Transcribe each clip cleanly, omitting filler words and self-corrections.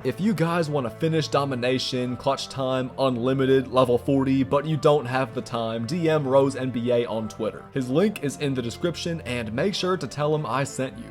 If you guys want to finish domination, clutch time, unlimited, level 40, but you don't have the time, DM Rose NBA on Twitter. His link is in the description, and make sure to tell him I sent you.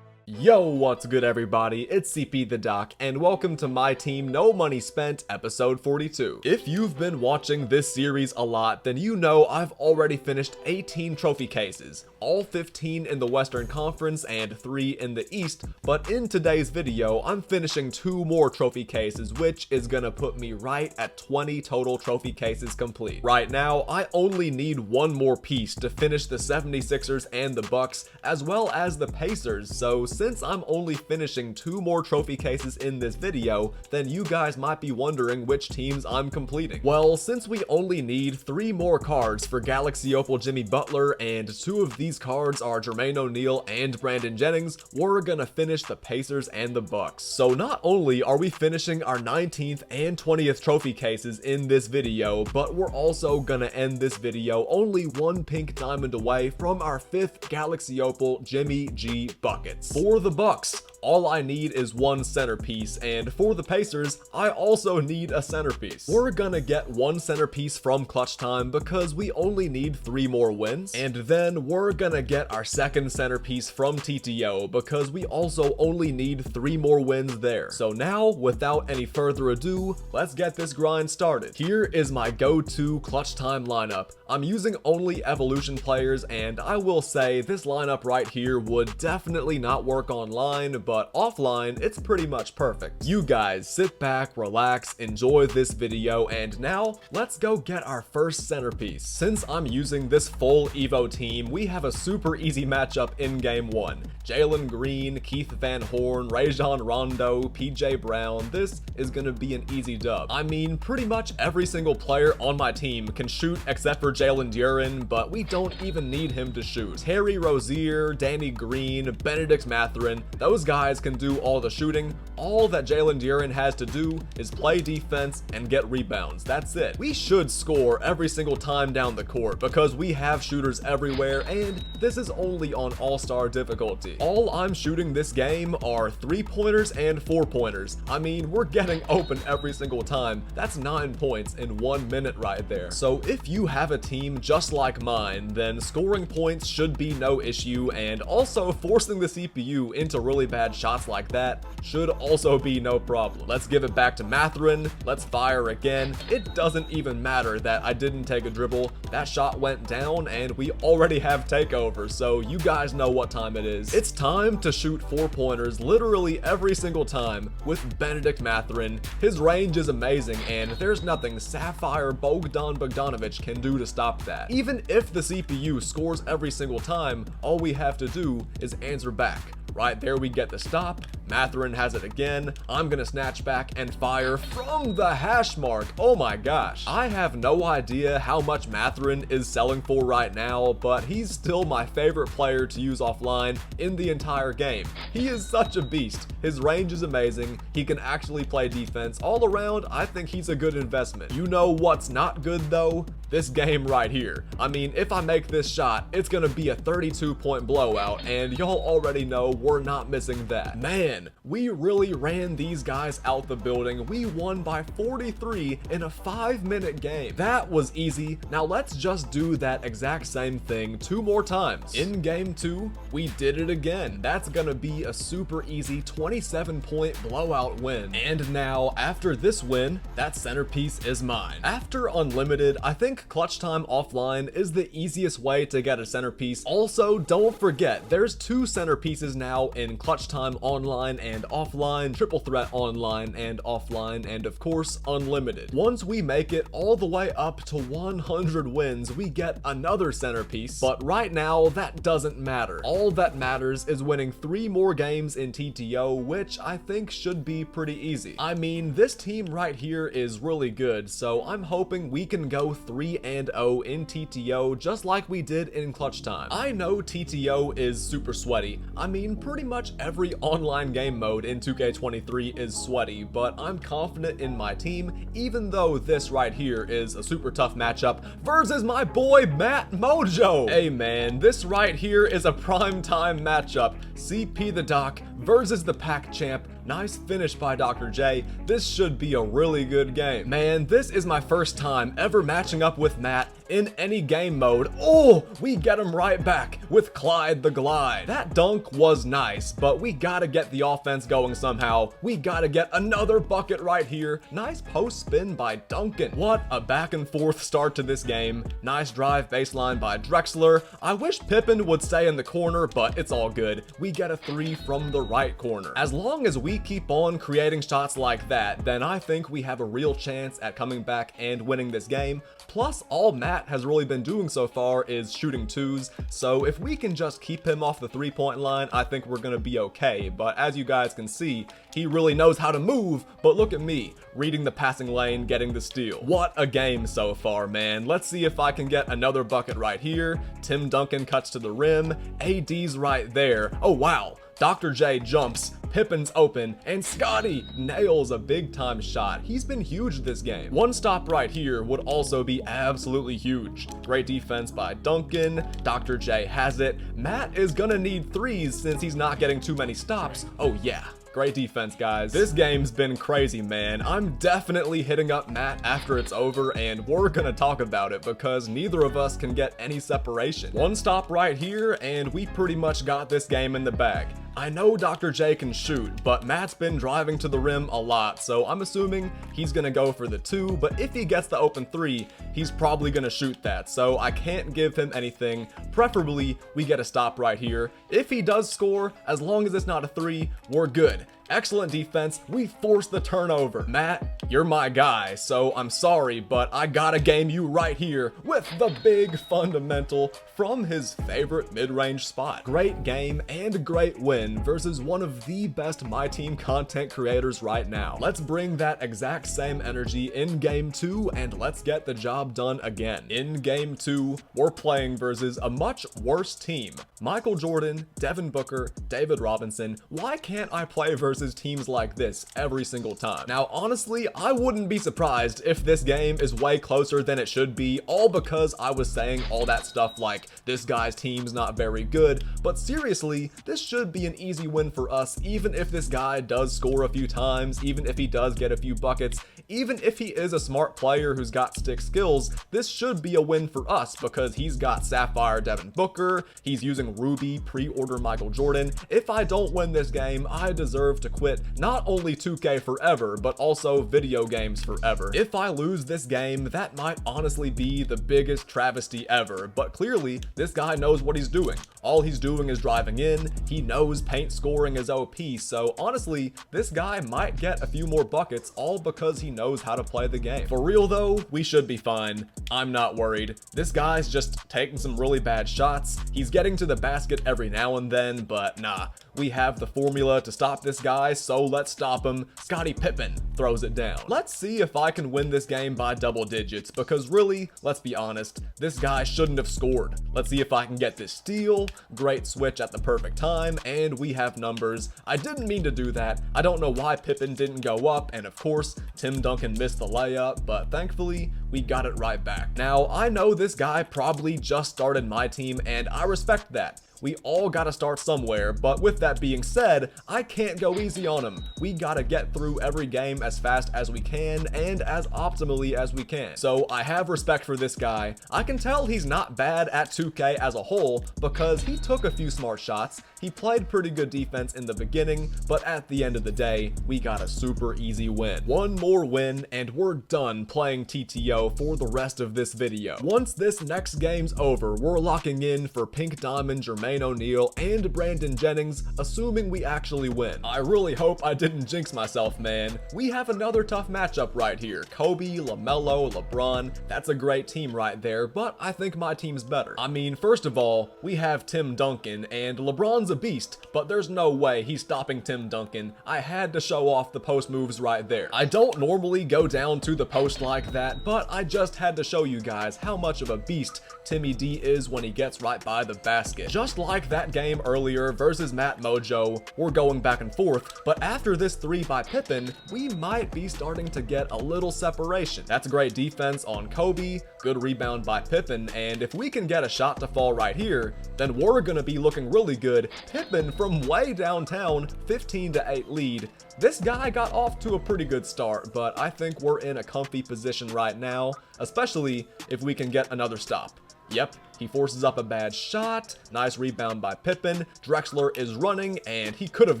Yo, what's good everybody, it's CP the Doc, and welcome to my team No Money Spent episode 42. If you've been watching this series a lot, then you know I've already finished 18 trophy cases, all 15 in the Western Conference and 3 in the East, but in today's video, I'm finishing 2 more trophy cases, which is gonna put me right at 20 total trophy cases complete. Right now, I only need 1 more piece to finish the 76ers and the Bucks, as well as the Pacers, so since I'm only finishing 2 more trophy cases in this video, then you guys might be wondering which teams I'm completing. Well, since we only need 3 more cards for Galaxy Opal Jimmy Butler, and 2 of these cards are Jermaine O'Neal and Brandon Jennings, we're gonna finish the Pacers and the Bucks. So not only are we finishing our 19th and 20th trophy cases in this video, but we're also gonna end this video only 1 pink diamond away from our 5th Galaxy Opal Jimmy G buckets. For the Bucks, all I need is 1 centerpiece, and for the Pacers, I also need a centerpiece. We're gonna get 1 centerpiece from clutch time because we only need 3 more wins, and then we're gonna get our 2nd centerpiece from TTO because we also only need 3 more wins there. So now, without any further ado, let's get this grind started. Here is my go-to clutch time lineup. I'm using only evolution players, and I will say this lineup right here would definitely not work online, but offline it's pretty much perfect. You guys sit back, relax, enjoy this video, and now let's go get our first centerpiece. Since I'm using this full Evo team, we have a super easy matchup in game 1. Jalen Green, Keith Van Horn, Rajon Rondo, PJ Brown. This is gonna be an easy dub. I mean, pretty much every single player on my team can shoot except for Jalen Duren, but we don't even need him to shoot. Terry Rozier, Danny Green, Benedict Mathurin, those guys can do all the shooting. All that Jalen Duren has to do is play defense and get rebounds. That's it. We should score every single time down the court because we have shooters everywhere, and this is only on all-star difficulty. All I'm shooting this game are 3-pointers and 4-pointers. I mean, we're getting open every single time. That's 9 points in 1 minute right there. So if you have a team just like mine, then scoring points should be no issue, and also forcing the CPU into really bad shots like that should also be no problem. Let's give it back to Mathurin. Let's fire again. It doesn't even matter that I didn't take a dribble. That shot went down and we already have takeover, so you guys know what time it is. It's time to shoot 4-pointers literally every single time with Benedict Mathurin. His range is amazing, and there's nothing Sapphire Bogdan Bogdanovic can do to stop that. Even if the CPU scores every single time, all we have to do is answer back. Right there we get the stop. Mathurin has it again. I'm gonna snatch back and fire from the hash mark. Oh my gosh. I have no idea how much Mathurin is selling for right now, but he's still my favorite player to use offline in the entire game. He is such a beast. His range is amazing. He can actually play defense. All around, I think he's a good investment. You know what's not good though? This game right here. I mean, if I make this shot, it's gonna be a 32-point blowout, and y'all already know we're not missing that. Man, we really ran these guys out the building. We won by 43 in a 5-minute game. That was easy. Now let's just do that exact same thing 2 more times. In game 2, we did it again. That's gonna be a super easy 27-point blowout win. And now, after this win, that centerpiece is mine. After Unlimited, I think clutch time offline is the easiest way to get a centerpiece. Also, don't forget, there's 2 centerpieces now in clutch time online and offline, triple threat online and offline, and of course, unlimited. Once we make it all the way up to 100 wins, we get another centerpiece, but right now, that doesn't matter. All that matters is winning 3 more games in TTO, which I think should be pretty easy. I mean, this team right here is really good, so I'm hoping we can go 3-0 in TTO just like we did in clutch time. I know TTO is super sweaty. I mean, pretty much every online game mode in 2K23 is sweaty, but I'm confident in my team, even though this right here is a super tough matchup versus my boy MATT MOJO. Hey man, this right here is a prime time matchup. CP the Doc versus the pack champ. Nice finish by Dr. J. This should be a really good game. Man, this is my first time ever matching up with Matt in any game mode. Oh, we get him right back with Clyde the Glide. That dunk was nice, but we gotta get the offense going somehow. We gotta get another bucket right here. Nice post spin by Duncan. What a back and forth start to this game. Nice drive baseline by Drexler. I wish Pippen would stay in the corner, but it's all good. We get a 3 from the right corner. As long as we keep on creating shots like that, then I think we have a real chance at coming back and winning this game. Plus, all Matt has really been doing so far is shooting 2s, so if we can just keep him off the 3-point line, I think we're gonna be okay. But as you guys can see, he really knows how to move, but look at me, reading the passing lane, getting the steal. What a game so far, man. Let's see if I can get another bucket right here. Tim Duncan cuts to the rim, AD's right there. Oh wow, Dr. J jumps, Pippen's open, and Scotty nails a big time shot. He's been huge this game. One stop right here would also be absolutely huge. Great defense by Duncan. Dr. J has it. Matt is gonna need 3s since he's not getting too many stops. Oh yeah. Great defense, guys. This game's been crazy, man. I'm definitely hitting up Matt after it's over, and we're gonna talk about it because neither of us can get any separation. One stop right here, and we pretty much got this game in the bag. I know Dr. J can shoot, but Matt's been driving to the rim a lot, so I'm assuming he's gonna go for the 2, but if he gets the open 3, he's probably gonna shoot that, so I can't give him anything. Preferably, we get a stop right here. If he does score, as long as it's not a 3, we're good. Excellent defense. We forced the turnover. Matt, you're my guy, so I'm sorry, but I gotta game you right here with the big fundamental from his favorite mid-range spot. Great game and great win versus one of the best MyTeam content creators right now. Let's bring that exact same energy in game 2 and let's get the job done again. In game 2, we're playing versus a much worse team. Michael Jordan, Devin Booker, David Robinson. Why can't I play versus teams like this every single time? Now, honestly, I wouldn't be surprised if this game is way closer than it should be, all because I was saying all that stuff like this guy's team's not very good, but seriously, this should be an easy win for us, even if this guy does score a few times, even if he does get a few buckets, even if he is a smart player who's got stick skills. This should be a win for us because he's got Sapphire Devin Booker, he's using Ruby pre-order Michael Jordan. If I don't win this game, I deserve to quit not only 2K forever, but also video games forever. If I lose this game, that might honestly be the biggest travesty ever, but clearly this guy knows what he's doing. All he's doing is driving in, he knows paint scoring is OP, so honestly, this guy might get a few more buckets all because he knows how to play the game. For real though, we should be fine. I'm not worried. This guy's just taking some really bad shots. He's getting to the basket every now and then, but nah. We have the formula to stop this guy, so let's stop him. Scottie Pippen throws it down. Let's see if I can win this game by double digits, because really, let's be honest, this guy shouldn't have scored. Let's see if I can get this steal. Great switch at the perfect time, and we have numbers. I didn't mean to do that. I don't know why Pippen didn't go up, and of course, Tim Duncan missed the layup, but thankfully, we got it right back. Now, I know this guy probably just started my team, and I respect that. We all gotta start somewhere, but with that being said, I can't go easy on him. We gotta get through every game as fast as we can and as optimally as we can. So I have respect for this guy. I can tell he's not bad at 2K as a whole because he took a few smart shots. He played pretty good defense in the beginning, but at the end of the day, we got a super easy win. One more win and we're done playing TTO for the rest of this video. Once this next game's over, we're locking in for Pink Diamond, Jermaine O'Neal, and Brandon Jennings, assuming we actually win. I really hope I didn't jinx myself, man. We have another tough matchup right here. Kobe, LaMelo, LeBron. That's a great team right there, but I think my team's better. I mean, first of all, we have Tim Duncan, and LeBron's a beast, but there's no way he's stopping Tim Duncan. I had to show off the post moves right there. I don't normally go down to the post like that, but I just had to show you guys how much of a beast Timmy D is when he gets right by the basket. Just like that game earlier versus MATT MOJO, we're going back and forth, but after this 3 by Pippen, we might be starting to get a little separation. That's great defense on Kobe, good rebound by Pippen, and if we can get a shot to fall right here, then we're gonna be looking really good Pippen from way downtown, 15-8 lead. This guy got off to a pretty good start, but I think we're in a comfy position right now, especially if we can get another stop. Yep, he forces up a bad shot. Nice rebound by Pippen. Drexler is running, and he could have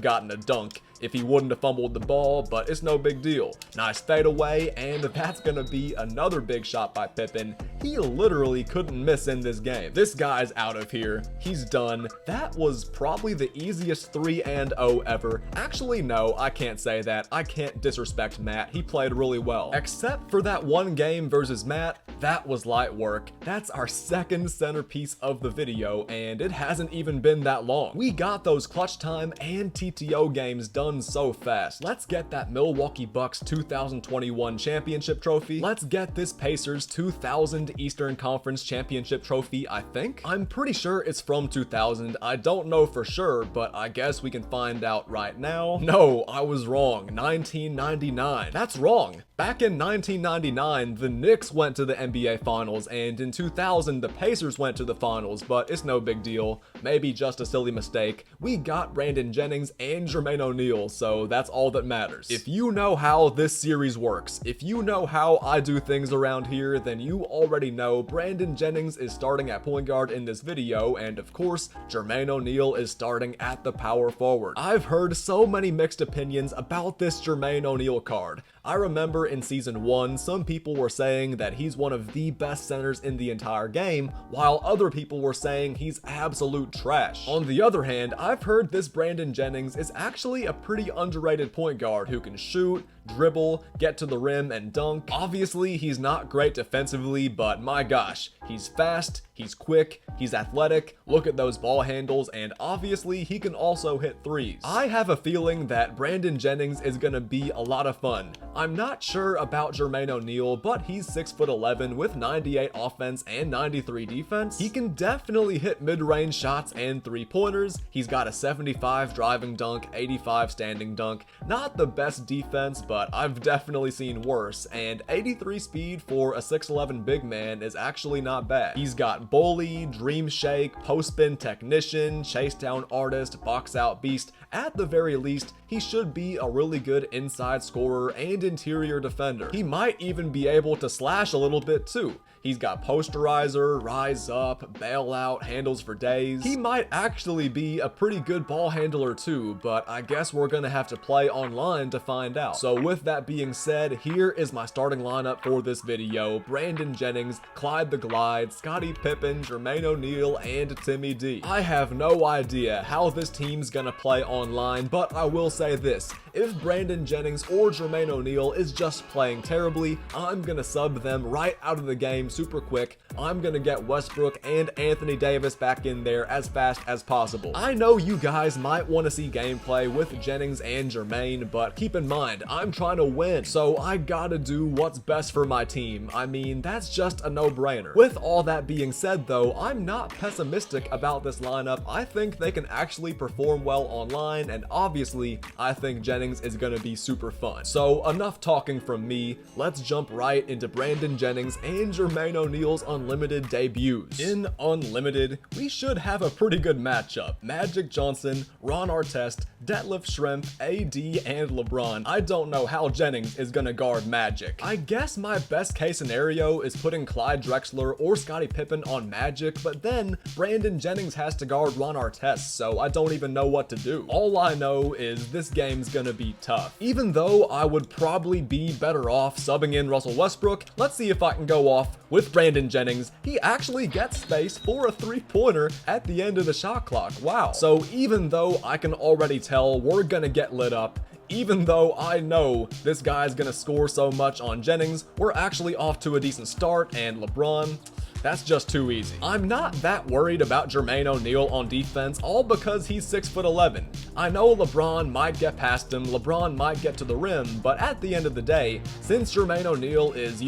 gotten a dunk if he wouldn't have fumbled the ball, but it's no big deal. Nice fadeaway, and that's gonna be another big shot by Pippen. He literally couldn't miss in this game. This guy's out of here. He's done. That was probably the easiest 3-0 ever. Actually, no, I can't say that. I can't disrespect Matt. He played really well. Except for that one game versus Matt, that was light work. That's our second centerpiece of the video, and it hasn't even been that long. We got those clutch time and TTO games done so fast. Let's get that Milwaukee Bucks 2021 championship trophy. Let's get this Pacers 2000 Eastern Conference championship trophy, I think. I'm pretty sure it's from 2000. I don't know for sure, but I guess we can find out right now. No, I was wrong. 1999. That's wrong. Back in 1999, the Knicks went to the NBA Finals, and in 2000, the Pacers went to the Finals, but it's no big deal. Maybe just a silly mistake. We got Brandon Jennings and Jermaine O'Neal, so that's all that matters. If you know how this series works, if you know how I do things around here, then you already know Brandon Jennings is starting at point guard in this video, and of course, Jermaine O'Neal is starting at the power forward. I've heard so many mixed opinions about this Jermaine O'Neal card. I remember in season 1, some people were saying that he's one of the best centers in the entire game, while other people were saying he's absolute trash. On the other hand, I've heard this Brandon Jennings is actually a pretty underrated point guard who can shoot, dribble, get to the rim, and dunk. Obviously, he's not great defensively, but my gosh, he's fast, he's quick, he's athletic, look at those ball handles, and obviously he can also hit threes. I have a feeling that Brandon Jennings is gonna be a lot of fun. I'm not sure about Jermaine O'Neal, but he's 6'11" with 98 offense and 93 defense. He can definitely hit mid-range shots and three-pointers. He's got a 75 driving dunk, 85 standing dunk. Not the best defense, but I've definitely seen worse, and 83 speed for a 6'11" big man is actually not bad. He's got bully, dream shake, post spin technician, chase down artist, box out beast. At the very least, he should be a really good inside scorer and interior defender. He might even be able to slash a little bit too. He's got posterizer, rise up, bailout, handles for days. He might actually be a pretty good ball handler too, but I guess we're gonna have to play online to find out. So with that being said, here is my starting lineup for this video. Brandon Jennings, Clyde the Glide, Scottie Pippen, Jermaine O'Neal, and Timmy D. I have no idea how this team's gonna play online, but I will say this. If Brandon Jennings or Jermaine O'Neal is just playing terribly, I'm gonna sub them right out of the game super quick. I'm gonna get Westbrook and Anthony Davis back in there as fast as possible. I know you guys might want to see gameplay with Jennings and Jermaine, but keep in mind, I'm trying to win, so I gotta do what's best for my team. I mean, that's just a no-brainer. With all that being said though, I'm not pessimistic about this lineup. I think they can actually perform well online, and obviously, I think Jennings is gonna be super fun. So enough talking from me, let's jump right into Brandon Jennings and Jermaine O'Neal's Unlimited debuts. In Unlimited, we should have a pretty good matchup. Magic Johnson, Ron Artest, Detlef Schrempf, AD, and LeBron. I don't know how Jennings is gonna guard Magic. I guess my best case scenario is putting Clyde Drexler or Scottie Pippen on Magic, but then Brandon Jennings has to guard Ron Artest, so I don't even know what to do. All I know is this game's gonna be tough. Even though I would probably be better off subbing in Russell Westbrook, let's see if I can go off with Brandon Jennings. He actually gets space for a three-pointer at the end of the shot clock. Wow. So even though I can already tell we're gonna get lit up, even though I know this guy's gonna score so much on Jennings, we're actually off to a decent start, and LeBron, that's just too easy. I'm not that worried about Jermaine O'Neal on defense, all because he's 6'11". I know LeBron might get past him, LeBron might get to the rim, but at the end of the day, since Jermaine O'Neal is,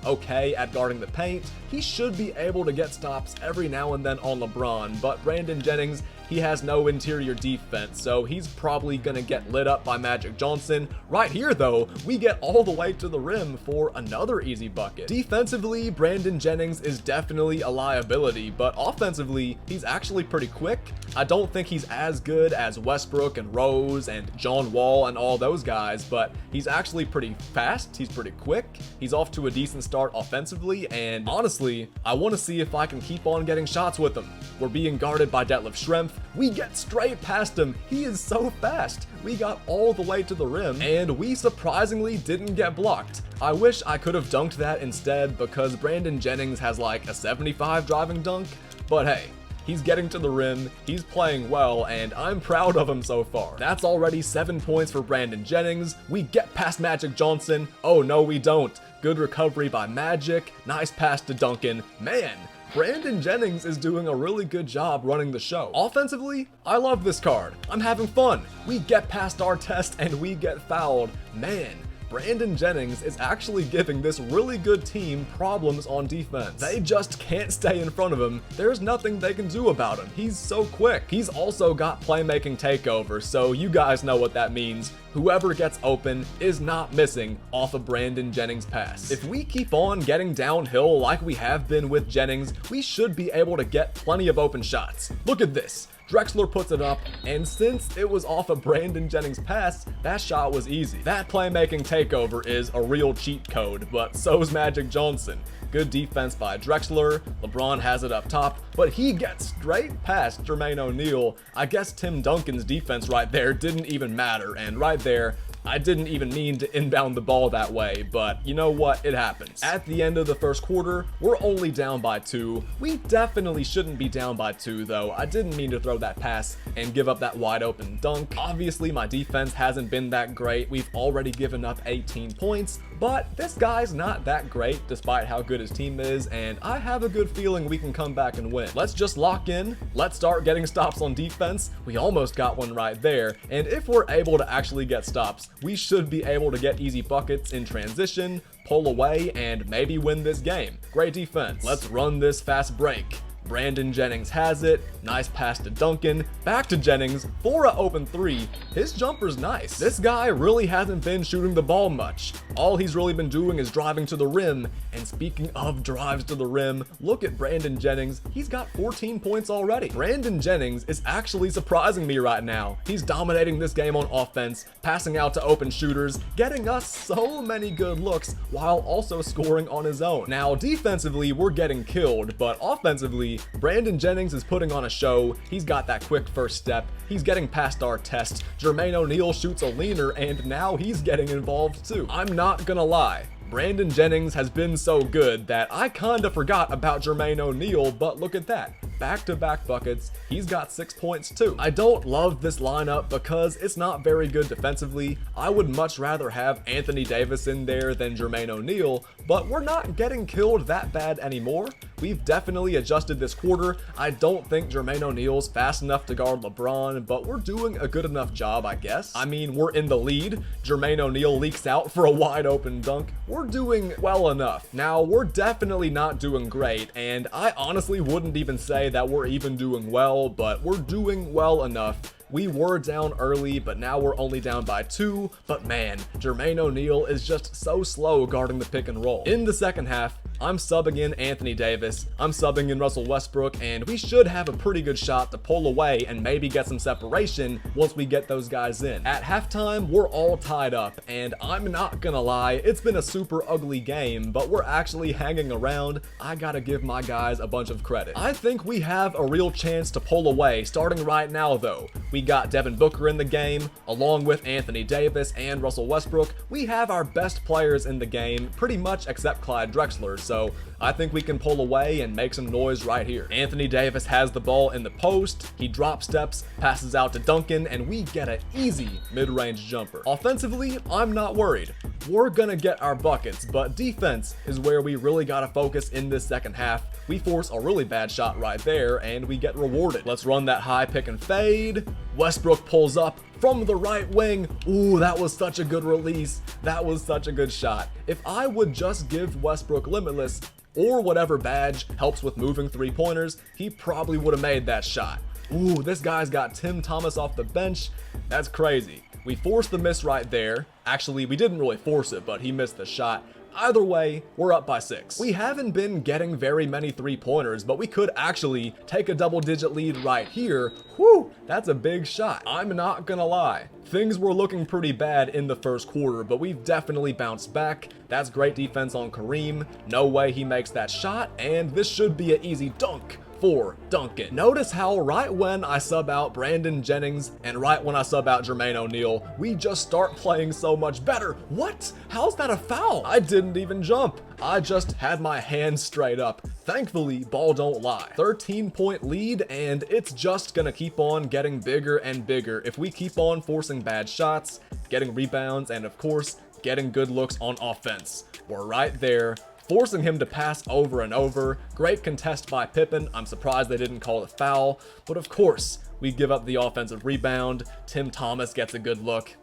okay at guarding the paint, he should be able to get stops every now and then on LeBron, but Brandon Jennings, he has no interior defense, so he's probably gonna get lit up by Magic Johnson. Right here though, we get all the way to the rim for another easy bucket. Defensively, Brandon Jennings is definitely a liability, but offensively, he's actually pretty quick. I don't think he's as good as Westbrook and Rose and John Wall and all those guys, but he's actually pretty fast, he's pretty quick, he's off to a decent start offensively, and honestly, I want to see if I can keep on getting shots with him. We're being guarded by Detlef Schrempf. We get straight past him. He is so fast. We got all the way to the rim, and we surprisingly didn't get blocked. I wish I could have dunked that instead because Brandon Jennings has like a 75 driving dunk, but hey, he's getting to the rim, he's playing well, and I'm proud of him so far. That's already 7 points for Brandon Jennings. We get past Magic Johnson. Oh no, we don't. Good recovery by Magic. Nice pass to Duncan. Man, Brandon Jennings is doing a really good job running the show. Offensively, I love this card. I'm having fun. We get past our test and we get fouled. Man, Brandon Jennings is actually giving this really good team problems on defense. They just can't stay in front of him. There's nothing they can do about him. He's so quick. He's also got playmaking takeover, so you guys know what that means. Whoever gets open is not missing off a Brandon Jennings pass. If we keep on getting downhill like we have been with Jennings, we should be able to get plenty of open shots. Look at this. Drexler puts it up, and since it was off a Brandon Jennings pass, that shot was easy. That playmaking takeover is a real cheat code, but so's Magic Johnson. Good defense by Drexler. LeBron has it up top, but he gets straight past Jermaine O'Neal. I guess Tim Duncan's defense right there didn't even matter, and right there, I didn't even mean to inbound the ball that way, but you know what? It happens. At the end of the first quarter, we're only down by 2. We definitely shouldn't be down by 2 though. I didn't mean to throw that pass and give up that wide open dunk. Obviously, my defense hasn't been that great. We've already given up 18 points, but this guy's not that great despite how good his team is, and I have a good feeling we can come back and win. Let's just lock in. Let's start getting stops on defense. We almost got one right there, and if we're able to actually get stops, we should be able to get easy buckets in transition, pull away, and maybe win this game. Great defense. Let's run this fast break. Brandon Jennings has it. Nice pass to Duncan. Back to Jennings for an open 3. His jumper's nice. This guy really hasn't been shooting the ball much. All he's really been doing is driving to the rim. And speaking of drives to the rim, look at Brandon Jennings. He's got 14 points already. Brandon Jennings is actually surprising me right now. He's dominating this game on offense, passing out to open shooters, getting us so many good looks while also scoring on his own. Now, defensively, we're getting killed, but offensively, Brandon Jennings is putting on a show. He's got that quick first step. He's getting past our test. Jermaine O'Neal shoots a leaner, and now he's getting involved too. I'm not gonna lie. Brandon Jennings has been so good that I kinda forgot about Jermaine O'Neal, but look at that. Back-to-back buckets. He's got 6 points too. I don't love this lineup because it's not very good defensively. I would much rather have Anthony Davis in there than Jermaine O'Neal, but we're not getting killed that bad anymore. We've definitely adjusted this quarter. I don't think Jermaine O'Neal's fast enough to guard LeBron, but we're doing a good enough job, I guess. I mean, we're in the lead. Jermaine O'Neal leaks out for a wide open dunk. We're doing well enough. Now, we're definitely not doing great, and I honestly wouldn't even say that we're even doing well, but we're doing well enough. We were down early, but now we're only down by 2. But man, Jermaine O'Neal is just so slow guarding the pick and roll. In the second half, I'm subbing in Anthony Davis, I'm subbing in Russell Westbrook, and we should have a pretty good shot to pull away and maybe get some separation once we get those guys in. At halftime, we're all tied up, and I'm not gonna lie, it's been a super ugly game, but we're actually hanging around. I gotta give my guys a bunch of credit. I think we have a real chance to pull away starting right now though. We got Devin Booker in the game, along with Anthony Davis and Russell Westbrook. We have our best players in the game, pretty much except Clyde Drexler, so I think we can pull away and make some noise right here. Anthony Davis has the ball in the post, he drop steps, passes out to Duncan, and we get an easy mid-range jumper. Offensively, I'm not worried. We're gonna get our buckets, but defense is where we really gotta focus in this second half. We force a really bad shot right there, and we get rewarded. Let's run that high pick and fade. Westbrook pulls up from the right wing. Ooh, that was such a good release. That was such a good shot. If I would just give Westbrook Limitless or whatever badge helps with moving 3-pointers, he probably would have made that shot. Ooh, this guy's got Tim Thomas off the bench. That's crazy. We forced the miss right there. Actually, we didn't really force it, but he missed the shot. Either way, we're up by 6. We haven't been getting very many 3-pointers, but we could actually take a double-digit lead right here. Whew, that's a big shot. I'm not gonna lie. Things were looking pretty bad in the first quarter, but we've definitely bounced back. That's great defense on Kareem. No way he makes that shot, and this should be an easy dunk for Duncan. Notice how right when I sub out Brandon Jennings and right when I sub out Jermaine O'Neal, we just start playing so much better. What? How's that a foul? I didn't even jump. I just had my hands straight up. Thankfully, ball don't lie. 13-point lead, and it's just gonna keep on getting bigger and bigger if we keep on forcing bad shots, getting rebounds, and of course, getting good looks on offense. We're right there, forcing him to pass over and over. Great contest by Pippen. I'm surprised they didn't call a foul, but of course, we give up the offensive rebound. Tim Thomas gets a good look.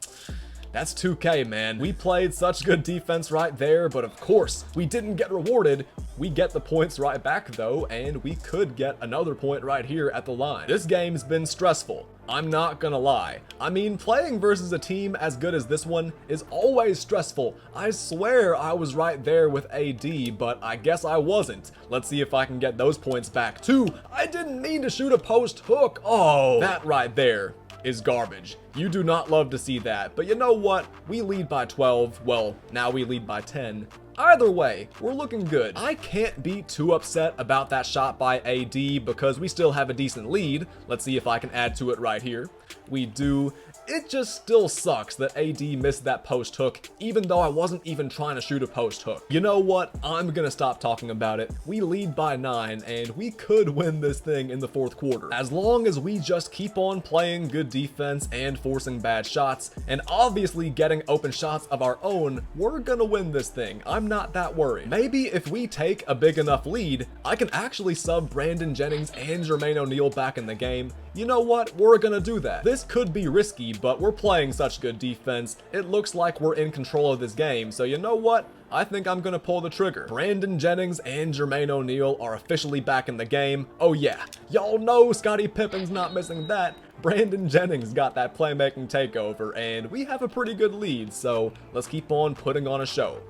That's 2K, man. We played such good defense right there, but of course, we didn't get rewarded. We get the points right back though, and we could get another point right here at the line. This game's been stressful. I'm not gonna lie. I mean, playing versus a team as good as this one is always stressful. I swear I was right there with AD, but I guess I wasn't. Let's see if I can get those points back too. I didn't mean to shoot a post hook. Oh, that right there is garbage. You do not love to see that, but you know what? We lead by 12. Well, now we lead by 10. Either way, we're looking good. I can't be too upset about that shot by AD because we still have a decent lead. Let's see if I can add to it right here. We do. It just still sucks that AD missed that post hook, even though I wasn't even trying to shoot a post hook. You know what? I'm gonna stop talking about it. We lead by 9, and we could win this thing in the fourth quarter. As long as we just keep on playing good defense and forcing bad shots, and obviously getting open shots of our own, we're gonna win this thing. I'm not that worried. Maybe if we take a big enough lead, I can actually sub Brandon Jennings and Jermaine O'Neal back in the game. You know what? We're gonna do that. This could be risky, but we're playing such good defense. It looks like we're in control of this game, so you know what? I think I'm gonna pull the trigger. Brandon Jennings and Jermaine O'Neal are officially back in the game. Oh yeah, y'all know Scottie Pippen's not missing that. Brandon Jennings got that playmaking takeover, and we have a pretty good lead, so let's keep on putting on a show.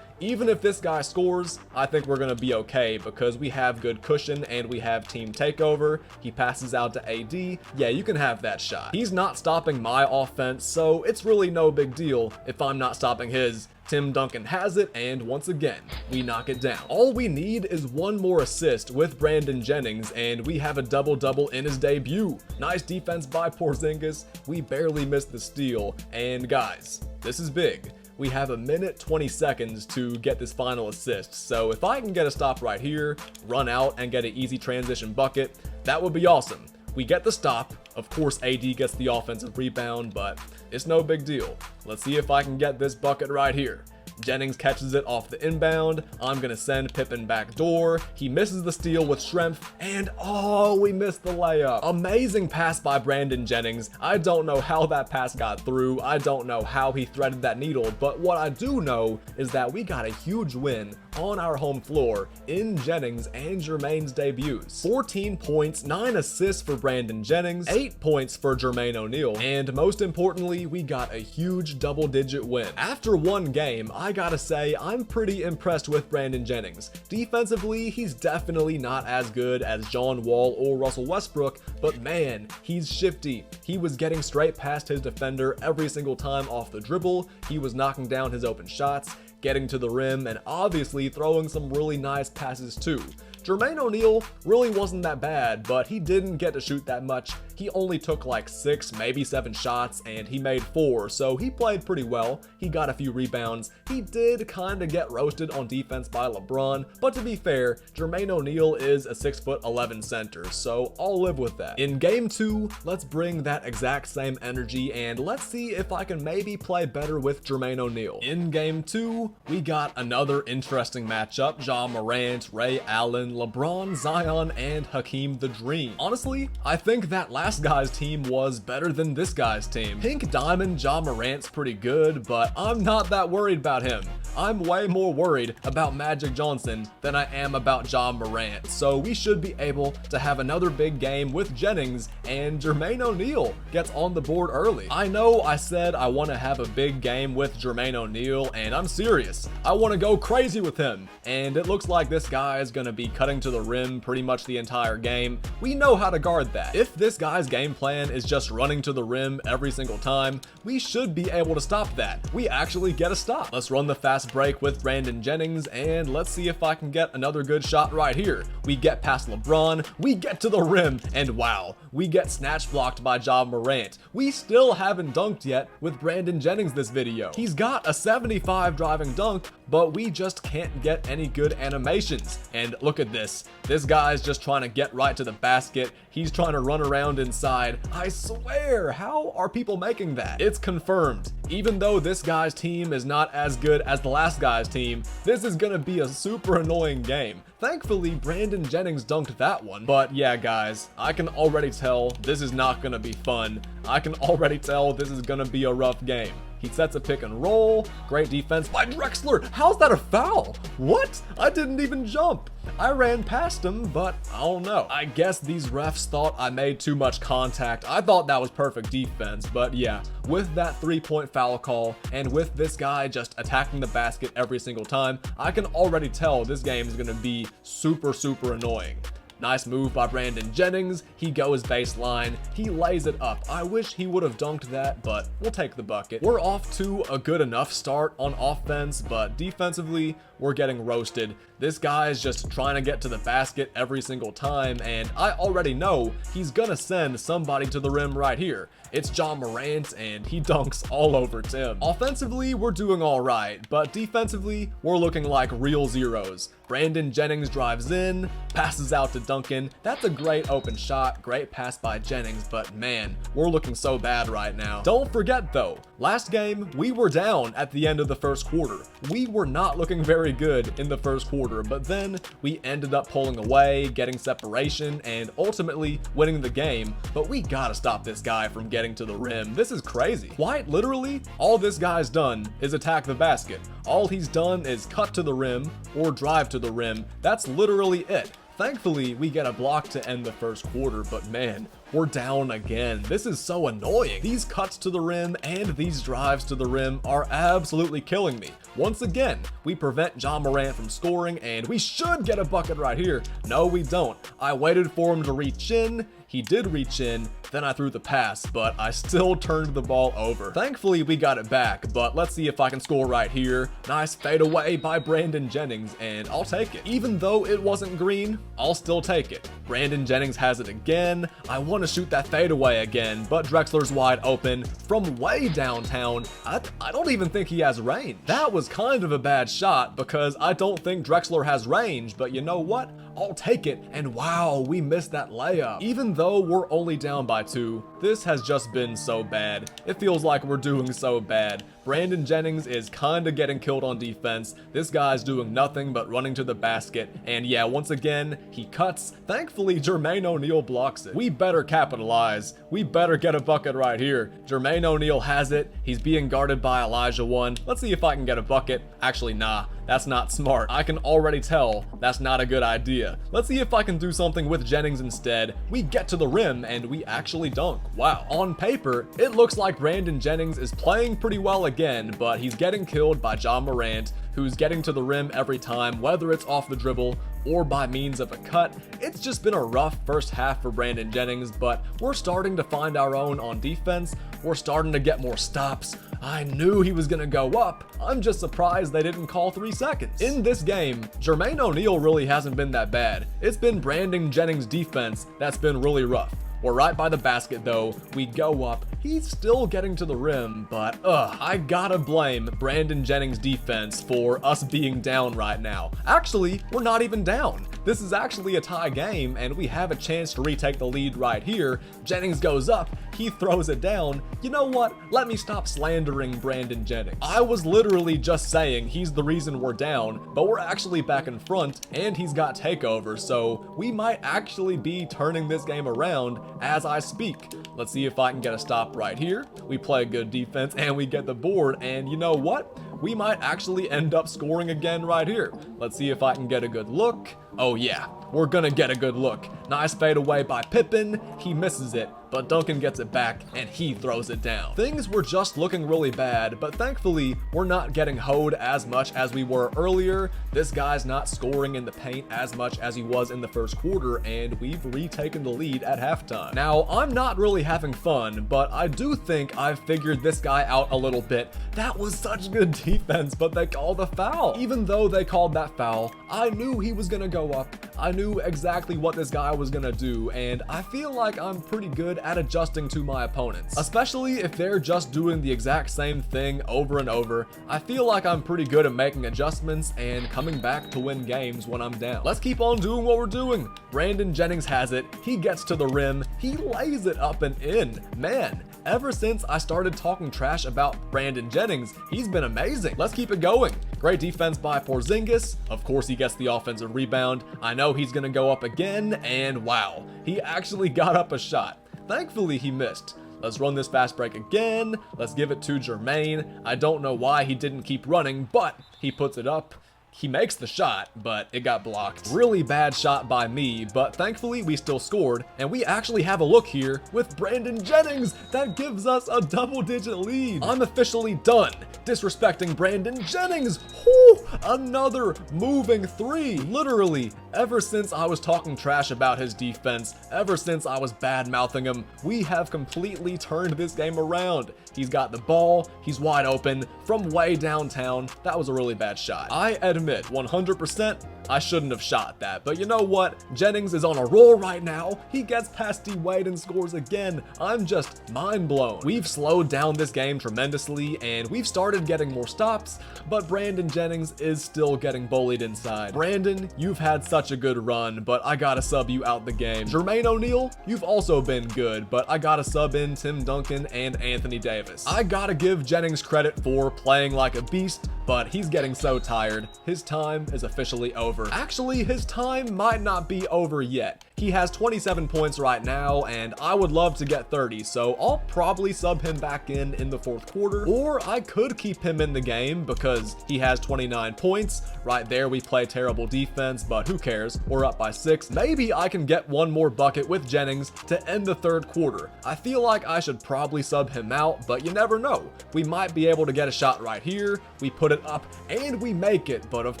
Even if this guy scores, I think we're gonna be okay because we have good cushion and we have team takeover. He passes out to AD. Yeah, you can have that shot. He's not stopping my offense, so it's really no big deal if I'm not stopping his. Tim Duncan has it, and once again, we knock it down. All we need is one more assist with Brandon Jennings, and we have a double-double in his debut. Nice defense by Porzingis. We barely missed the steal, and guys, this is big. We have a minute 20 seconds to get this final assist, so if I can get a stop right here, run out, and get an easy transition bucket, that would be awesome. We get the stop. Of course, AD gets the offensive rebound, but it's no big deal. Let's see if I can get this bucket right here. Jennings catches it off the inbound. I'm gonna send Pippen back door. He misses the steal with strength, and oh, we missed the layup. Amazing pass by Brandon Jennings. I don't know how that pass got through. I don't know how he threaded that needle, but what I do know is that we got a huge win on our home floor in Jennings and Jermaine's debuts. 14 points, 9 assists for Brandon Jennings, 8 points for Jermaine O'Neal, and most importantly, we got a huge double-digit win. After one game, I gotta say, I'm pretty impressed with Brandon Jennings. Defensively, he's definitely not as good as John Wall or Russell Westbrook, but man, he's shifty. He was getting straight past his defender every single time off the dribble. He was knocking down his open shots, getting to the rim, and obviously throwing some really nice passes too. Jermaine O'Neal really wasn't that bad, but he didn't get to shoot that much. He only took like 6, maybe 7 shots, and he made 4, so he played pretty well. He got a few rebounds. He did kind of get roasted on defense by LeBron, but to be fair, Jermaine O'Neal is a 6'11" center, so I'll live with that. In game 2, let's bring that exact same energy, and let's see if I can maybe play better with Jermaine O'Neal. In game 2, we got another interesting matchup. Ja Morant, Ray Allen, LeBron, Zion, and Hakeem the Dream. Honestly, I think that last guy's team was better than this guy's team. Pink Diamond Ja Morant's pretty good, but I'm not that worried about him. I'm way more worried about Magic Johnson than I am about Ja Morant. So we should be able to have another big game with Jennings, and Jermaine O'Neal gets on the board early. I know I said I want to have a big game with Jermaine O'Neal, and I'm serious. I want to go crazy with him, and it looks like this guy is going to be cutting to the rim pretty much the entire game. We know how to guard that. If this guy's game plan is just running to the rim every single time, we should be able to stop that. We actually get a stop. Let's run the fast break with Brandon Jennings, and let's see if I can get another good shot right here. We get past LeBron, we get to the rim, and wow, we get snatch blocked by Ja Morant. We still haven't dunked yet with Brandon Jennings this video. He's got a 75 driving dunk, but we just can't get any good animations. And look at this. This guy's just trying to get right to the basket. He's trying to run around inside. I swear, how are people making that? It's confirmed. Even though this guy's team is not as good as the last guy's team, this is gonna be a super annoying game. Thankfully, Brandon Jennings dunked that one. But yeah, guys, I can already tell this is not gonna be fun. I can already tell this is gonna be a rough game. He sets a pick and roll. Great defense by Drexler. How's that a foul? What? I didn't even jump. I ran past him, but I don't know. I guess these refs thought I made too much contact. I thought that was perfect defense, but yeah, with that 3-point foul call and with this guy just attacking the basket every single time, I can already tell this game is gonna be super, super annoying. Nice move by Brandon Jennings. He goes baseline. He lays it up. I wish he would have dunked that, but we'll take the bucket. We're off to a good enough start on offense, but defensively, we're getting roasted. This guy is just trying to get to the basket every single time, and I already know he's gonna send somebody to the rim right here. It's Ja Morant, and he dunks all over Tim. Offensively, we're doing all right, but defensively, we're looking like real zeros. Brandon Jennings drives in, passes out to Duncan. That's a great open shot, great pass by Jennings, but man, we're looking so bad right now. Don't forget though, last game, we were down at the end of the first quarter. We were not looking very good in the first quarter, but then we ended up pulling away, getting separation, and ultimately winning the game. But we gotta stop this guy from getting to the rim. This is crazy. Quite literally, all this guy's done is attack the basket. All he's done is cut to the rim or drive to the rim. That's literally it. Thankfully, we get a block to end the first quarter, but man, we're down again. This is so annoying. These cuts to the rim and these drives to the rim are absolutely killing me. Once again, we prevent Ja Morant from scoring, and we should get a bucket right here. No, we don't. I waited for him to reach in. He did reach in, then I threw the pass, but I still turned the ball over. Thankfully, we got it back, but let's see if I can score right here. Nice fadeaway by Brandon Jennings, and I'll take it. Even though it wasn't green, I'll still take it. Brandon Jennings has it again. I want to shoot that fadeaway again, but Drexler's wide open from way downtown. I don't even think he has range. That was kind of a bad shot because I don't think Drexler has range, but you know what? I'll take it, and wow, we missed that layup. Even though we're only down by 2, this has just been so bad. It feels like we're doing so bad. Brandon Jennings is kinda getting killed on defense. This guy's doing nothing but running to the basket, and yeah, once again, he cuts. Thankfully, Jermaine O'Neal blocks it. We better capitalize. We better get a bucket right here. Jermaine O'Neal has it. He's being guarded by Elijah 1. Let's see if I can get a bucket. Actually, nah. That's not smart. I can already tell that's not a good idea. Let's see if I can do something with Jennings instead. We get to the rim and we actually dunk. Wow. On paper, it looks like Brandon Jennings is playing pretty well again, but he's getting killed by Ja Morant, who's getting to the rim every time, whether it's off the dribble or by means of a cut. It's just been a rough first half for Brandon Jennings, but we're starting to find our own on defense. We're starting to get more stops. I knew he was gonna go up. I'm just surprised they didn't call 3 seconds. In this game, Jermaine O'Neal really hasn't been that bad. It's been Brandon Jennings' defense that's been really rough. We're right by the basket though. We go up. He's still getting to the rim, but I gotta blame Brandon Jennings' defense for us being down right now. Actually, we're not even down. This is actually a tie game, and we have a chance to retake the lead right here. Jennings goes up. He throws it down. You know what? Let me stop slandering Brandon Jennings. I was literally just saying he's the reason we're down, but we're actually back in front, and he's got takeover, so we might actually be turning this game around as I speak. Let's see if I can get a stop right here. We play good defense, and we get the board, and you know what? we might actually end up scoring again right here. Let's see if I can get a good look. Oh yeah, we're gonna get a good look. Nice fade away by Pippen. He misses it, but Duncan gets it back and he throws it down. Things were just looking really bad, but thankfully we're not getting hoed as much as we were earlier. This guy's not scoring in the paint as much as he was in the first quarter, and we've retaken the lead at halftime. Now, I'm not really having fun, but I do think I've figured this guy out a little bit. That was such good defense, but they called a foul. Even though they called that foul, I knew he was gonna go up. I knew exactly what this guy was gonna do, and I feel like I'm pretty good at adjusting to my opponents, especially if they're just doing the exact same thing over and over. I feel like I'm pretty good at making adjustments and coming back to win games when I'm down. Let's keep on doing what we're doing. Brandon Jennings has it. He gets to the rim. He lays it up and in. Man, ever since I started talking trash about Brandon Jennings, he's been amazing. Let's keep it going. Great defense by Porzingis. Of course, he gets the offensive rebound. I know he's gonna go up again, and wow, he actually got up a shot. Thankfully, he missed. Let's run this fast break again. Let's give it to Jermaine. I don't know why he didn't keep running, but he puts it up. He makes the shot, but it got blocked. Really bad shot by me, but thankfully we still scored, and we actually have a look here with Brandon Jennings. That gives us a double-digit lead. I'm officially done disrespecting Brandon Jennings. Whew, another moving three. Literally, ever since I was talking trash about his defense, ever since I was bad-mouthing him, we have completely turned this game around. He's got the ball, he's wide open from way downtown. That was a really bad shot. I admit 100% I shouldn't have shot that, but you know what? Jennings is on a roll right now. He gets past D-Wade and scores again. I'm just mind blown. We've slowed down this game tremendously, and we've started getting more stops, but Brandon Jennings is still getting bullied inside. Brandon, you've had such a good run, but I gotta sub you out the game. Jermaine O'Neal, you've also been good, but I gotta sub in Tim Duncan and Anthony Davis. I gotta give Jennings credit for playing like a beast, but he's getting so tired. His time is officially over. Actually, his time might not be over yet. He has 27 points right now, and I would love to get 30, so I'll probably sub him back in the fourth quarter, or I could keep him in the game because he has 29 points. Right there, we play terrible defense, but who cares? We're up by 6. Maybe I can get one more bucket with Jennings to end the third quarter. I feel like I should probably sub him out, but you never know. We might be able to get a shot right here. We put it up, and we make it, but of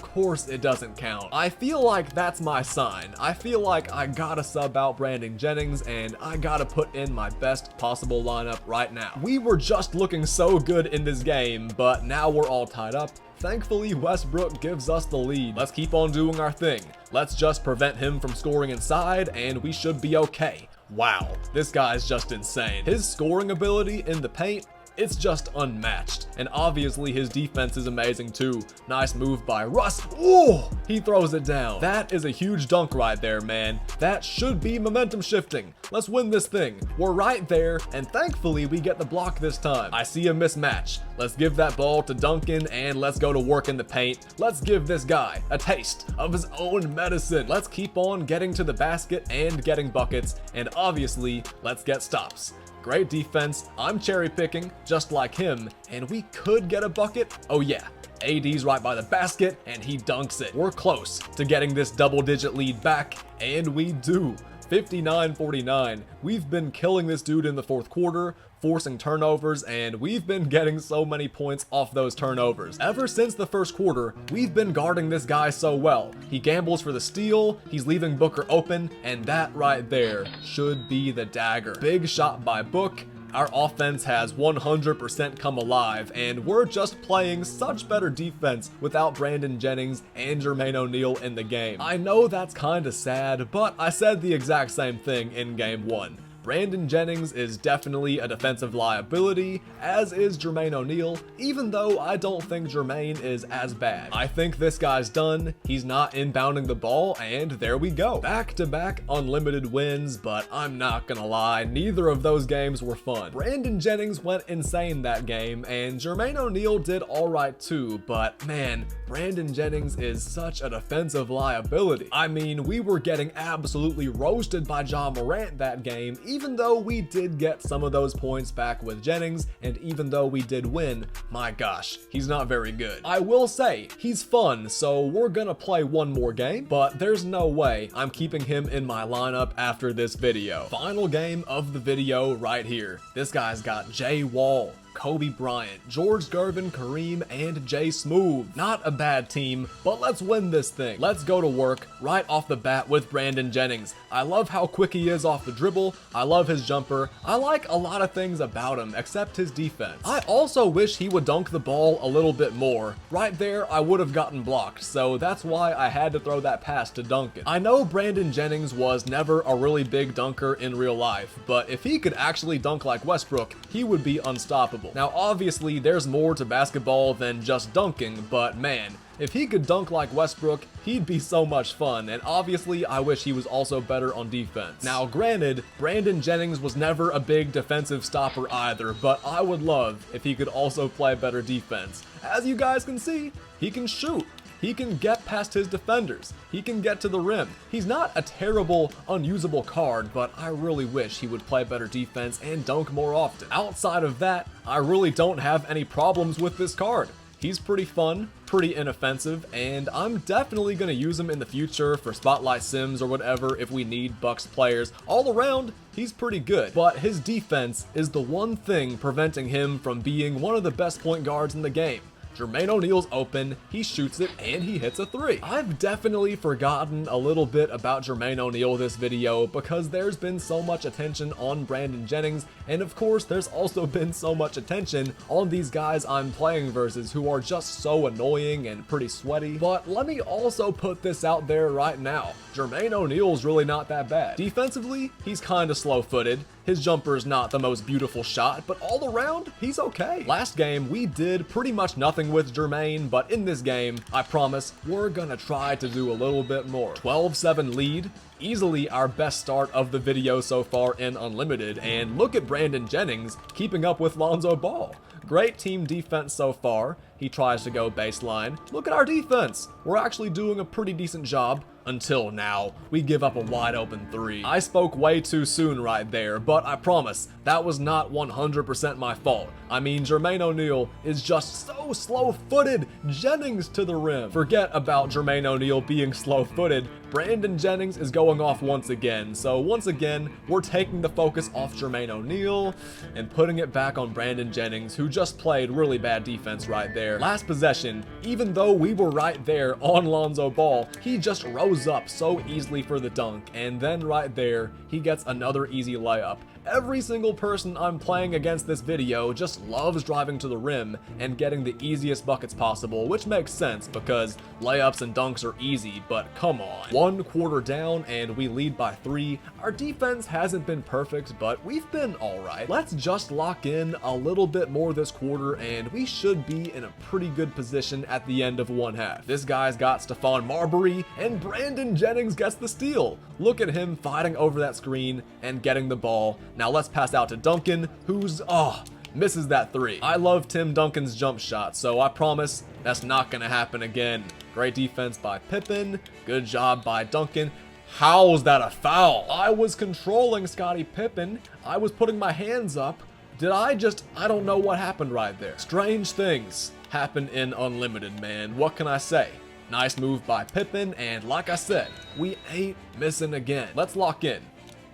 course it doesn't count. I feel like that's my sign. I feel like I gotta sub out Brandon Jennings, and I gotta put in my best possible lineup right now. We were just looking so good in this game, but now we're all tied up. Thankfully, Westbrook gives us the lead. Let's keep on doing our thing. Let's just prevent him from scoring inside, and we should be okay. Wow, this guy's just insane. His scoring ability in the paint, it's just unmatched. And obviously his defense is amazing too. Nice move by Russ. Ooh, he throws it down. That is a huge dunk right there, man. That should be momentum shifting. Let's win this thing. We're right there, and thankfully we get the block this time. I see a mismatch. Let's give that ball to Duncan, and let's go to work in the paint. Let's give this guy a taste of his own medicine. Let's keep on getting to the basket and getting buckets, and obviously, let's get stops. Great defense. I'm cherry picking just like him, and we could get a bucket. Oh yeah, AD's right by the basket and he dunks it. We're close to getting this double-digit lead back, and we do. 59-49. We've been killing this dude in the fourth quarter, forcing turnovers, and we've been getting so many points off those turnovers. Ever since the first quarter, we've been guarding this guy so well. He gambles for the steal, he's leaving Booker open, and that right there should be the dagger. Big shot by Book. Our offense has 100% come alive, and we're just playing such better defense without Brandon Jennings and Jermaine O'Neal in the game. I know that's kinda sad, but I said the exact same thing in game 1. Brandon Jennings is definitely a defensive liability, as is Jermaine O'Neal, even though I don't think Jermaine is as bad. I think this guy's done, he's not inbounding the ball, and there we go. Back-to-back unlimited wins, but I'm not gonna lie, neither of those games were fun. Brandon Jennings went insane that game, and Jermaine O'Neal did alright too, but man, Brandon Jennings is such a defensive liability. I mean, we were getting absolutely roasted by Ja Morant that game, even though we did get some of those points back with Jennings, and even though we did win, my gosh, he's not very good. I will say, he's fun, so we're gonna play one more game, but there's no way I'm keeping him in my lineup after this video. Final game of the video right here. This guy's got Jay Wall, Kobe Bryant, George Gervin, Kareem, and Jay Smooth. Not a bad team, but let's win this thing. Let's go to work right off the bat with Brandon Jennings. I love how quick he is off the dribble. I love his jumper. I like a lot of things about him except his defense. I also wish he would dunk the ball a little bit more. Right there, I would have gotten blocked, so that's why I had to throw that pass to Duncan. I know Brandon Jennings was never a really big dunker in real life, but if he could actually dunk like Westbrook, he would be unstoppable. Now obviously there's more to basketball than just dunking, but man, if he could dunk like Westbrook, he'd be so much fun, and obviously I wish he was also better on defense. Now granted, Brandon Jennings was never a big defensive stopper either, but I would love if he could also play better defense. As you guys can see, he can shoot. He can get past his defenders. He can get to the rim. He's not a terrible, unusable card, but I really wish he would play better defense and dunk more often. Outside of that, I really don't have any problems with this card. He's pretty fun, pretty inoffensive, and I'm definitely going to use him in the future for Spotlight Sims or whatever if we need Bucks players. All around, he's pretty good, but his defense is the one thing preventing him from being one of the best point guards in the game. Jermaine O'Neal's open, he shoots it, and he hits a three. I've definitely forgotten a little bit about Jermaine O'Neal this video because there's been so much attention on Brandon Jennings, and of course there's also been so much attention on these guys I'm playing versus who are just so annoying and pretty sweaty. But let me also put this out there right now. Jermaine O'Neal's really not that bad. Defensively, he's kinda slow-footed. His jumper's not the most beautiful shot, but all around, he's okay. Last game, we did pretty much nothing with Jermaine, but in this game, I promise, we're gonna try to do a little bit more. 12-7 lead, easily our best start of the video so far in Unlimited, and look at Brandon Jennings keeping up with Lonzo Ball. Great team defense so far. He tries to go baseline. Look at our defense. We're actually doing a pretty decent job. Until now, we give up a wide open three. I spoke way too soon right there, but I promise, that was not 100% my fault. I mean, Jermaine O'Neal is just so slow-footed. Jennings to the rim. Forget about Jermaine O'Neal being slow-footed. Brandon Jennings is going off once again. So once again, we're taking the focus off Jermaine O'Neal and putting it back on Brandon Jennings, who just played really bad defense right there. Last possession, even though we were right there on Lonzo Ball, he just rose up so easily for the dunk, and then right there, he gets another easy layup. Every single person I'm playing against this video just loves driving to the rim and getting the easiest buckets possible, which makes sense because layups and dunks are easy, but come on. 1 quarter down and we lead by 3. Our defense hasn't been perfect, but we've been alright. Let's just lock in a little bit more this quarter and we should be in a pretty good position at the end of one half. This guy's got Stephon Marbury and Brandon Jennings gets the steal. Look at him fighting over that screen and getting the ball. Now let's pass out to Duncan, who's, misses that 3. I love Tim Duncan's jump shot, so I promise that's not gonna happen again. Great defense by Pippen. Good job by Duncan. How's that a foul? I was controlling Scottie Pippen. I was putting my hands up. I don't know what happened right there. Strange things happen in Unlimited, man. What can I say? Nice move by Pippen, and like I said, we ain't missing again. Let's lock in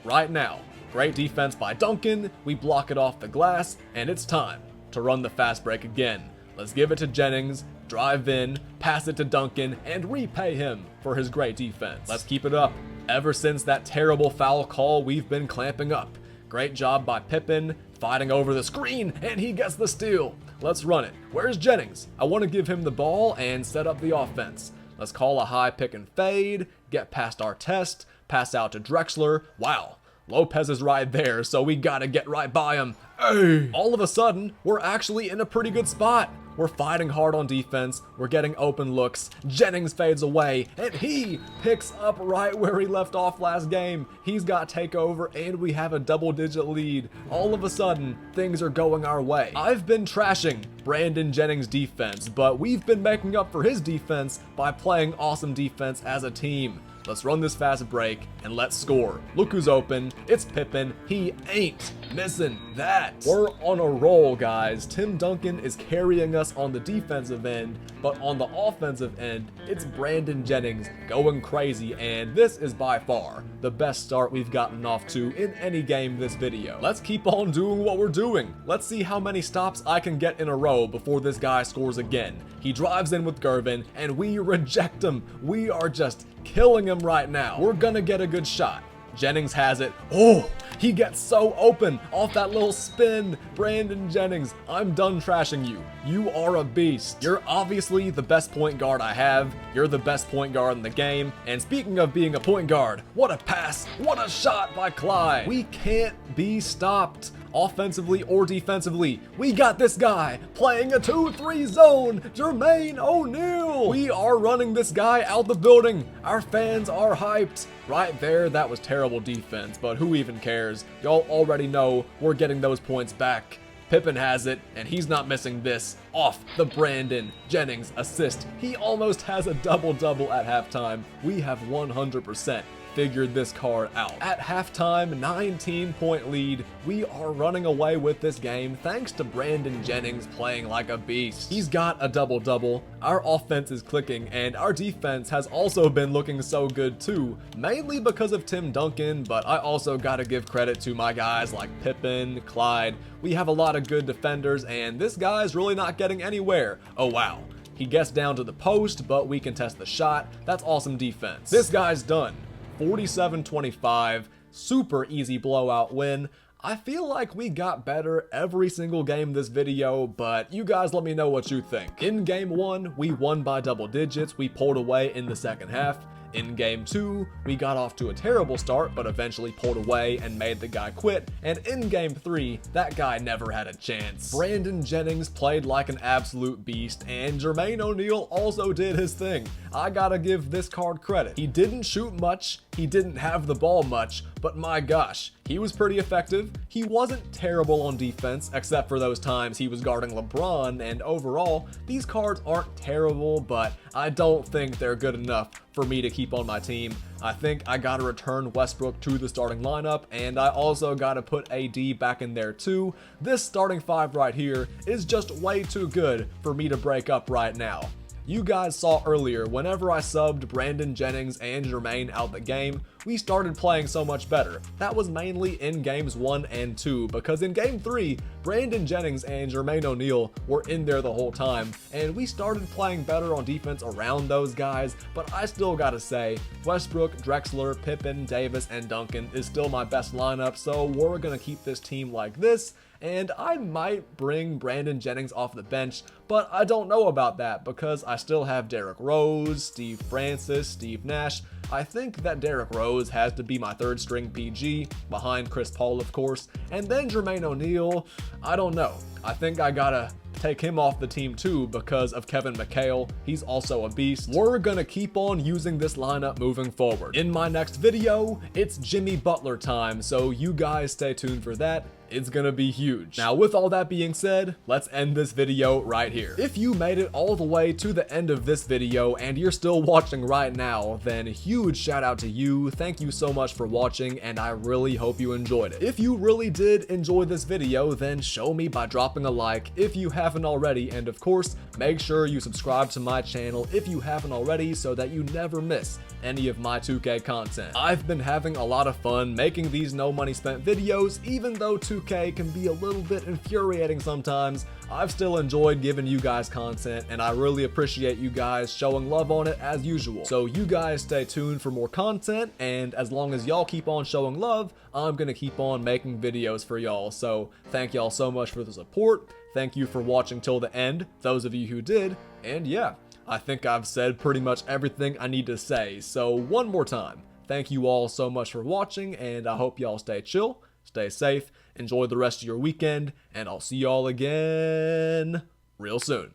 right now. Great defense by Duncan, we block it off the glass, and it's time to run the fast break again. Let's give it to Jennings, drive in, pass it to Duncan, and repay him for his great defense. Let's keep it up. Ever since that terrible foul call, we've been clamping up. Great job by Pippen, fighting over the screen, and he gets the steal. Let's run it. Where's Jennings? I want to give him the ball and set up the offense. Let's call a high pick and fade, get past our test, pass out to Drexler. Wow. Lopez is right there, so we gotta get right by him. Hey. All of a sudden, we're actually in a pretty good spot. We're fighting hard on defense, we're getting open looks, Jennings fades away, and he picks up right where he left off last game. He's got takeover, and we have a double-digit lead. All of a sudden, things are going our way. I've been trashing Brandon Jennings' defense, but we've been making up for his defense by playing awesome defense as a team. Let's run this fast break and let's score. Look who's open. It's Pippen. He ain't missing that. We're on a roll, guys. Tim Duncan is carrying us on the defensive end, but on the offensive end, it's Brandon Jennings going crazy, and this is by far the best start we've gotten off to in any game this video. Let's keep on doing what we're doing. Let's see how many stops I can get in a row before this guy scores again. He drives in with Gervin, and we reject him. We are just killing him right now. We're gonna get a good shot. Jennings has it. Oh, he gets so open off that little spin. Brandon Jennings, I'm done trashing you. You are a beast. You're obviously the best point guard I have. You're the best point guard in the game. And speaking of being a point guard, what a pass. What a shot by Clyde. We can't be stopped. Offensively or defensively, we got this guy playing a 2-3 zone, Jermaine O'Neal. We are running this guy out the building. Our fans are hyped. Right there, that was terrible defense, but who even cares? Y'all already know we're getting those points back. Pippen has it, and he's not missing this off the Brandon Jennings assist. He almost has a double-double at halftime. We have 100% figured this card out. At halftime, 19-point lead. We are running away with this game thanks to Brandon Jennings playing like a beast. He's got a double-double. Our offense is clicking, and our defense has also been looking so good too, mainly because of Tim Duncan, but I also gotta give credit to my guys like Pippen, Clyde. We have a lot of good defenders, and this guy's really not getting anywhere. Oh wow. He gets down to the post, but we contest the shot. That's awesome defense. This guy's done. 47-25, super easy blowout win. I feel like we got better every single game this video, but you guys let me know what you think. In game 1, we won by double digits. We pulled away in the second half. In game 2, we got off to a terrible start, but eventually pulled away and made the guy quit. And in game 3, that guy never had a chance. Brandon Jennings played like an absolute beast, and Jermaine O'Neal also did his thing. I gotta give this card credit. He didn't shoot much, he didn't have the ball much, but my gosh, he was pretty effective. He wasn't terrible on defense, except for those times he was guarding LeBron, and overall, these cards aren't terrible, but I don't think they're good enough for me to keep on my team. I think I gotta return Westbrook to the starting lineup, and I also gotta put AD back in there too. This starting five right here is just way too good for me to break up right now. You guys saw earlier, whenever I subbed Brandon Jennings and Jermaine out the game, we started playing so much better. That was mainly in games 1 and 2, because in game 3, Brandon Jennings and Jermaine O'Neal were in there the whole time, and we started playing better on defense around those guys, but I still gotta say, Westbrook, Drexler, Pippen, Davis, and Duncan is still my best lineup, so we're gonna keep this team like this. And I might bring Brandon Jennings off the bench, but I don't know about that because I still have Derrick Rose, Steve Francis, Steve Nash. I think that Derrick Rose has to be my third string PG, behind Chris Paul of course, and then Jermaine O'Neal, I don't know. I think I gotta take him off the team too because of Kevin McHale. He's also a beast. We're gonna keep on using this lineup moving forward. In my next video, it's Jimmy Butler time, so you guys stay tuned for that. It's gonna be huge. Now, with all that being said, let's end this video right here. If you made it all the way to the end of this video and you're still watching right now, then huge shout out to you. Thank you so much for watching, and I really hope you enjoyed it. If you really did enjoy this video, then show me by dropping a like if you haven't already, and of course, make sure you subscribe to my channel if you haven't already so that you never miss any of my 2K content. I've been having a lot of fun making these no money spent videos, even though 2K can be a little bit infuriating sometimes. I've still enjoyed giving you guys content, and I really appreciate you guys showing love on it as usual. So you guys stay tuned for more content, and as long as y'all keep on showing love, I'm gonna keep on making videos for y'all. So thank y'all so much for the support. Thank you for watching till the end, those of you who did, and yeah, I think I've said pretty much everything I need to say. So one more time, thank you all so much for watching, and I hope y'all stay chill, stay safe, enjoy the rest of your weekend, and I'll see y'all again real soon.